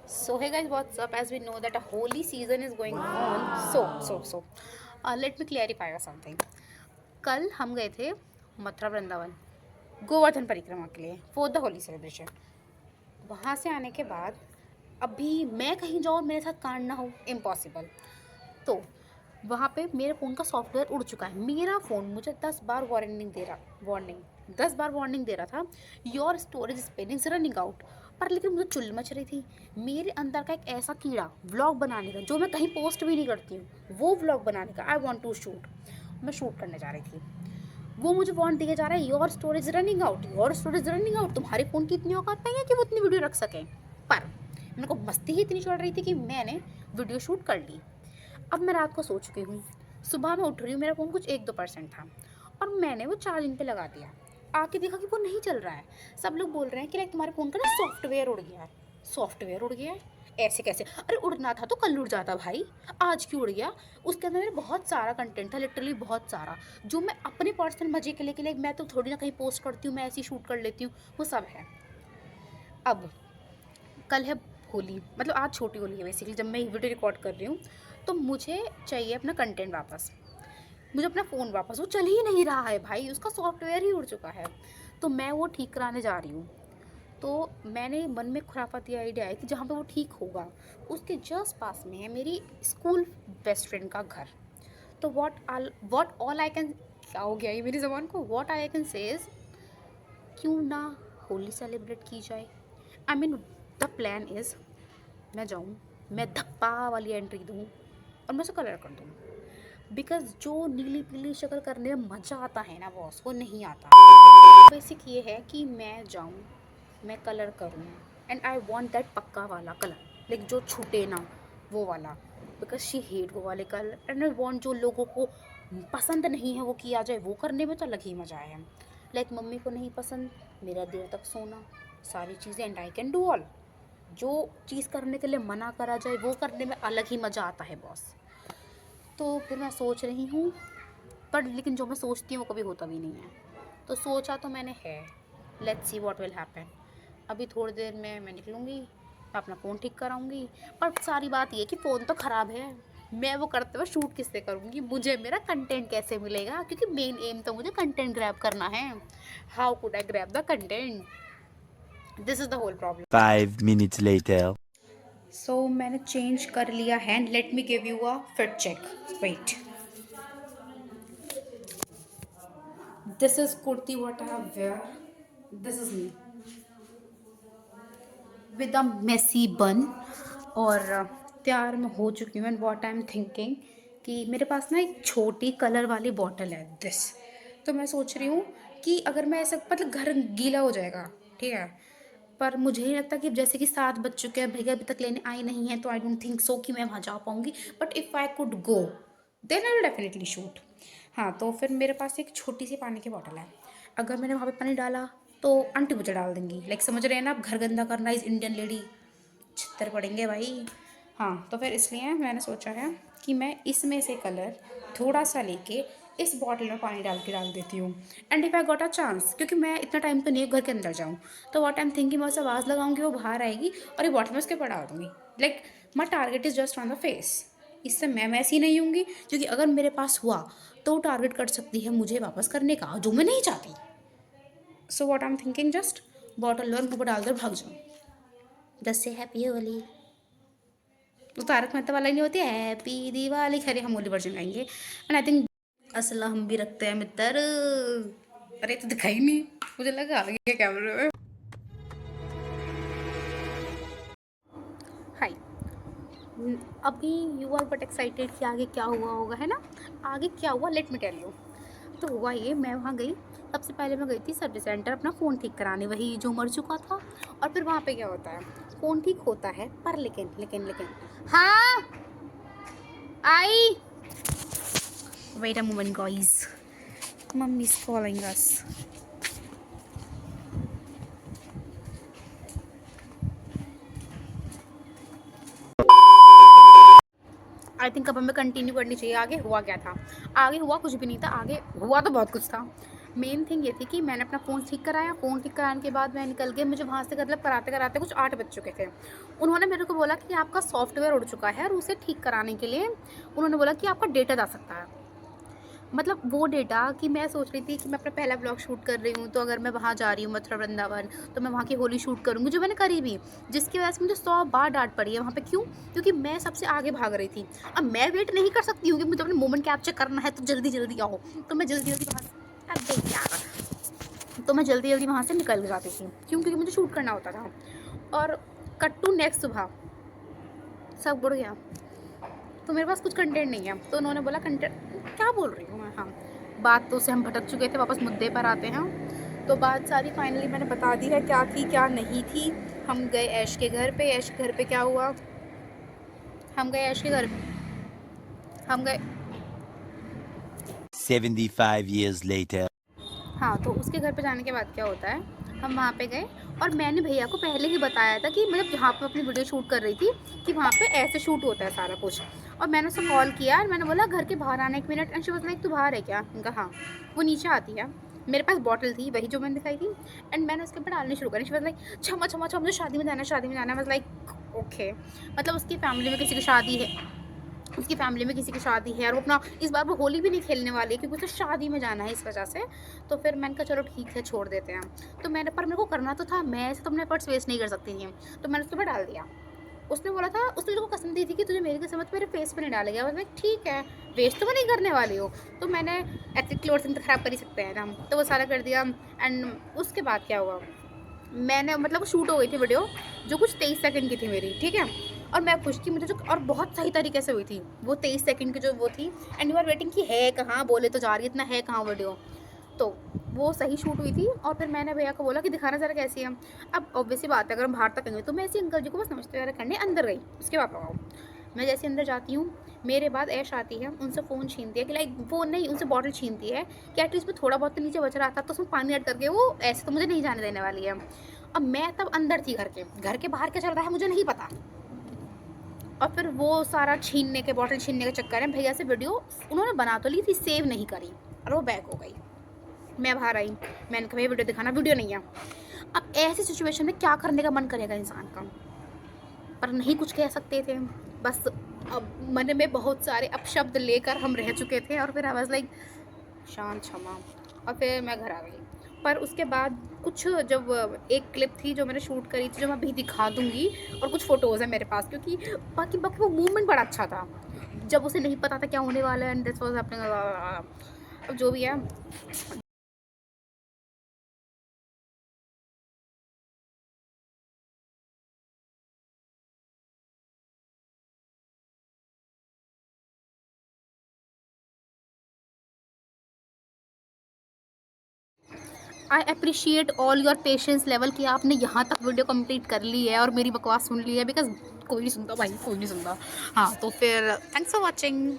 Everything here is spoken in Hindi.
So hey guys, what's up? As we know that a holy season is going on, let me clarify something. कल हम गए थे मथुरा वृंदावन गोवर्धन परिक्रमा के लिए फॉर द होली सेलिब्रेशन। वहाँ से आने के बाद अभी मैं कहीं जाऊँ मेरे साथ कांड ना हो, इम्पॉसिबल। तो वहाँ पे मेरे फ़ोन का सॉफ्टवेयर उड़ चुका है। मेरा फ़ोन मुझे 10 बार वार्निंग दे रहा था, your storage spelling is running out. पर लेकिन मुझे चुल मच रही थी। मेरे अंदर का एक ऐसा कीड़ा व्लॉग बनाने का, जो मैं कहीं पोस्ट भी नहीं करती हूँ, वो व्लॉग बनाने का, आई वॉन्ट टू शूट। मैं शूट करने जा रही थी, वो मुझे वार्न दिया जा रहा है, your storage running out, your storage running out. तुम्हारे फ़ोन की इतनी औकात नहीं है कि वो इतनी वीडियो रख सकें। पर मेरे को मस्ती ही इतनी चढ़ रही थी कि मैंने वीडियो शूट कर ली। अब मैं रात को सो चुकी हूँ, सुबह मैं उठ रही हूँ, मेरा फ़ोन कुछ 1-2% था और मैंने वो चार्जिंग पे लगा दिया। आके देखा कि वो नहीं चल रहा है। सब लोग बोल रहे हैं कि लाइक तुम्हारे फ़ोन का ना सॉफ्टवेयर उड़ गया है। सॉफ्टवेयर उड़ गया है? ऐसे कैसे? अरे उड़ना था तो कल उड़ जाता भाई, आज क्यों उड़ गया? उसके अंदर मेरा बहुत सारा कंटेंट था, लिटरली बहुत सारा, जो मैं अपने पर्सनल मज़े के लिए मैं तो थोड़ी ना कहीं पोस्ट करती हूँ, मैं ऐसे ही शूट कर लेती हूँ, वो सब है। अब कल है होली, मतलब आज छोटी होली है बेसिकली, जब मैं ये वीडियो रिकॉर्ड कर रही हूँ। तो मुझे चाहिए अपना कंटेंट वापस, मुझे अपना फ़ोन वापस। वो चल ही नहीं रहा है भाई, उसका सॉफ्टवेयर ही उड़ चुका है। तो मैं वो ठीक कराने जा रही हूँ। तो मैंने मन में खुराफाती आइडिया है कि जहाँ पे वो ठीक होगा उसके जस्ट पास में है मेरी स्कूल बेस्ट फ्रेंड का घर। तो वॉट ऑल आई कैन, क्या हो गया ये मेरी ज़बान को, what I can say is, क्यों ना होली सेलिब्रेट की जाए। I mean the plan is, मैं जाऊँ, मैं धप्पा वाली एंट्री दूँ और मैं उसे कलर कर दूँ। बिकॉज जो नीली पीली शक्ल करने में मज़ा आता है ना बॉस, वो नहीं आता। बेसिक ये है कि मैं जाऊँ, मैं कलर करूँ, एंड आई वॉन्ट दैट पक्का वाला कलर, लाइक जो छूटे ना, वो वाला। बिकॉज शी हेट वो वाले कलर, एंड आई वॉन्ट जो लोगों को पसंद नहीं है वो किया जाए, वो करने में तो अलग ही मज़ा है। लाइक मम्मी को नहीं पसंद मेरा देर तक सोना, सारी चीज़ें, and I can do all. जो चीज़ करने के लिए मना करा जाए वो करने में अलग ही मज़ा आता है बॉस। तो फिर मैं सोच रही हूँ, पर लेकिन जो मैं सोचती हूँ वो कभी होता भी नहीं है। तो सोचा तो मैंने है, let's see what will happen. अभी थोड़ी देर में मैं निकलूँगी, मैं अपना फ़ोन ठीक कराऊँगी। पर सारी बात ये कि फ़ोन तो ख़राब है, मैं वो करते हुए शूट किससे करूँगी, मुझे मेरा कंटेंट कैसे मिलेगा, क्योंकि मेन एम तो मुझे कंटेंट ग्रैब करना है। How could I grab the content, this is the whole problem. 5 minutes later. So मैंने चेंज कर लिया है, let me give you a fit check, wait. This is कुर्ती what I have wear, this is me with a messy bun. और तैयार मैं हो चुकी हूँ, and what I am thinking कि मेरे पास ना एक छोटी कलर वाली बॉटल है दिस। तो मैं सोच रही हूँ कि अगर मैं ऐसा, मतलब घर गीला हो जाएगा, ठीक है, पर मुझे नहीं लगता कि जैसे कि 7 बज चुके हैं, भैया अभी तक लेने आए नहीं हैं, तो आई डोंट थिंक सो कि मैं वहाँ जा पाऊँगी। But if I could go then I will definitely shoot. हाँ, तो फिर मेरे पास एक छोटी सी पानी की बॉटल है। अगर मैंने वहाँ पे पानी डाला तो आंटी मुझे डाल देंगी, लाइक समझ रहे हैं ना आप, घर गंदा करना इज़ इंडियन लेडी, छितर पड़ेंगे भाई। हाँ, तो फिर इसलिए मैंने सोचा है कि मैं इसमें से कलर थोड़ा सा लेके इस बॉटल में पानी डाल देती हूँ। And if I got a chance, क्योंकि मैं इतना टाइम तो नहीं घर के अंदर जाऊँ, तो व्हाट आई एम थिंकिंग, मैं उसे आवाज़ लगाऊंगी, वो बाहर आएगी और ये बॉटल में उसके पड़ा दूँगी। Like my target is just on the face. इससे मैं वैसी नहीं होंगी, क्योंकि अगर मेरे पास हुआ तो टारगेट कर सकती है मुझे वापस करने का, जो मैं नहीं चाहती। So what I am thinking, just bottle लो, मुँह पर डाल कर भाग जाऊँ। दस से हैप्पी होली, वो तारक मेहता वाला नहीं होती, हैप्पी दिवाली, खैर हम होली वर्जन गाएंगे। एंड आई थिंक असला हम भी रखते हैं मित्र। अरे तो दिखाई नहीं, मुझे लगा आ गया कैमरे में। हाय, अभी यू आर बट एक्साइटेड कि आगे क्या हुआ होगा, है ना? आगे क्या हुआ, लेट मी टेल यू। तो हुआ ये, मैं वहाँ गई, सबसे पहले मैं गई थी सर्विस सेंटर अपना फ़ोन ठीक कराने, वही जो मर चुका था। और फिर वहाँ पे क्या होता है, फ़ोन ठीक होता है, पर लेकिन हाँ I, wait a moment guys, mummy is calling us. I think अब हमें कंटिन्यू करनी चाहिए। आगे हुआ क्या था? आगे हुआ कुछ भी नहीं था, आगे हुआ तो बहुत कुछ था। मेन थिंग ये थी कि मैंने अपना फ़ोन ठीक कराया, फ़ोन ठीक कराने के बाद मैं निकल गई, मुझे वहाँ से मतलब कराते-कराते कुछ 8 बज चुके थे। उन्होंने मेरे को बोला कि आपका सॉफ्टवेयर उड़ चुका है और उसे ठीक कराने के लिए उन्होंने बोला कि आपका डेटा जा सकता है। मतलब वो डेटा कि मैं सोच रही थी कि मैं अपना पहला व्लॉग शूट कर रही हूँ, तो अगर मैं वहाँ जा रही हूँ मथुरा वृंदावन, तो मैं वहाँ की होली शूट करूँगी, जो मैंने करी भी, जिसकी वजह से मुझे 100 बार डाँट पड़ी है वहाँ पे। क्यों? क्योंकि मैं सबसे आगे भाग रही थी। अब मैं वेट नहीं कर सकती हूँ कि मुझे अपना मोमेंट कैप्चर करना है, तो जल्दी-जल्दी आओ। तो मैं जल्दी-जल्दी वहाँ से अबे यार! तो मैं जल्दी-जल्दी वहाँ से निकल जाती थी। क्यों? क्योंकि मुझे शूट करना होता था। और कट टू नेक्स्ट सुबह, सब उड़ गया। तो मेरे पास कुछ कंटेंट नहीं है। तो उन्होंने बोला कंटेंट क्या बोल रही हूँ मैं? हाँ, बात तो से हम भटक चुके थे, वापस मुद्दे पर आते हैं। तो बात सारी फाइनली मैंने बता दी है, क्या थी, क्या नहीं थी। हम गए ऐश के घर पे। ऐश के घर पे क्या हुआ, हम गए ऐश के घर हम गए 75 years later. हाँ, तो उसके घर पे जाने के बाद क्या होता है, हम वहाँ पे गए और मैंने भैया को पहले ही बताया था कि मतलब जहाँ पे अपनी वीडियो शूट कर रही थी कि वहाँ पे ऐसे शूट होता है सारा कुछ। और मैंने उसे कॉल किया और मैंने बोला घर के बाहर आना 1 minute. And she was like तू बाहर है क्या? मैंने कहा हाँ। वो नीचे आती है, मेरे पास बॉटल थी वही जो मैंने दिखाई थी। एंड मैंने उसके ऊपर डालनी शुरू करी। शी वाज़ लाइक क्षमा, क्षमा, क्षमा, मुझे शादी में जाना है, शादी में जाना है। I was like okay. मतलब उसकी फैमिली में किसी की शादी है, उसकी फैमिली में किसी की शादी है और वो अपना इस बार वो होली भी नहीं खेलने वाली क्योंकि उसे शादी में जाना है इस वजह से। तो फिर मैंने कहा चलो ठीक है छोड़ देते हैं। तो मैंने पर मेरे को करना तो था, मैं ऐसे तो अपने एफर्ट्स वेस्ट नहीं कर सकती थी। तो मैंने उसके ऊपर डाल दिया। उसने बोला था, उसने मेरे को कसम दी थी कि तुझे मेरी कसम है तो मेरे फेस पे नहीं डालेगा। मैं ठीक है, वेस्ट तो मैं नहीं करने वाली हो। तो मैंने ऐसे क्लोथ्स तो ख़राब कर ही सकते हैं ना हम, तो वो सारा कर दिया। एंड उसके बाद क्या हुआ, मैंने मतलब शूट हो गई थी वीडियो जो कुछ 23 सेकंड की थी मेरी, ठीक है। और मैं खुश थी, मुझे जो और बहुत सही तरीके से हुई थी वो 23 सेकंड की जो वो थी। एंड यू आर वेटिंग कि है कहाँ, बोले तो जा रही है, इतना है कहाँ वीडियो। तो वो सही शूट हुई थी और फिर मैंने भैया को बोला कि दिखाना ज़रा कैसी है। अब ऑब्वियसली बात है, अगर हम बाहर तक गए तो मैं ऐसी अंकल जी को बस नमस्ते वगैरह करने अंदर गई, उसके पापा को। मैं जैसे अंदर जाती हूँ, मेरे बाद ऐश आती है, उनसे फ़ोन छीनती है कि लाइक फ़ोन नहीं, उनसे बॉटल छीनती है कि एटलीस्ट में थोड़ा बहुत तो नीचे बच रहा था तो उसमें पानी ऐड करके वो ऐसे तो मुझे नहीं जाने देने वाली है। अब मैं तब अंदर थी घर के बाहर क्या चल रहा है मुझे नहीं पता। और फिर वो सारा छीनने के, बॉटल छीनने के चक्कर में भैया से वीडियो उन्होंने बना तो ली थी, सेव नहीं करी और वो बैक हो गई। मैं बाहर आई, मैंने कहा भैया वीडियो दिखाना, वीडियो नहीं है। अब ऐसी सिचुएशन में क्या करने का मन करेगा इंसान का, पर नहीं कुछ कह सकते थे। बस अब मन में बहुत सारे अपशब्द लेकर हम रह चुके थे और फिर आई वाज लाइक शांत क्षमा। और फिर मैं घर आ गई। पर उसके बाद कुछ जब एक क्लिप थी जो मैंने शूट करी थी जो मैं अभी दिखा दूँगी, और कुछ फ़ोटोज़ हैं मेरे पास क्योंकि बाकी बाकी वो मूवमेंट बड़ा अच्छा था। जब उसे नहीं पता था क्या होने वाला है एंड दिस वाज़ हैपनिंग। अब जो भी है। I appreciate all your patience level कि आपने यहाँ तक वीडियो कंप्लीट कर ली है और मेरी बकवास सुन ली है, बिकॉज़ कोई नहीं सुनता भाई, कोई नहीं सुनता। हाँ, तो फिर थैंक्स फॉर वॉचिंग।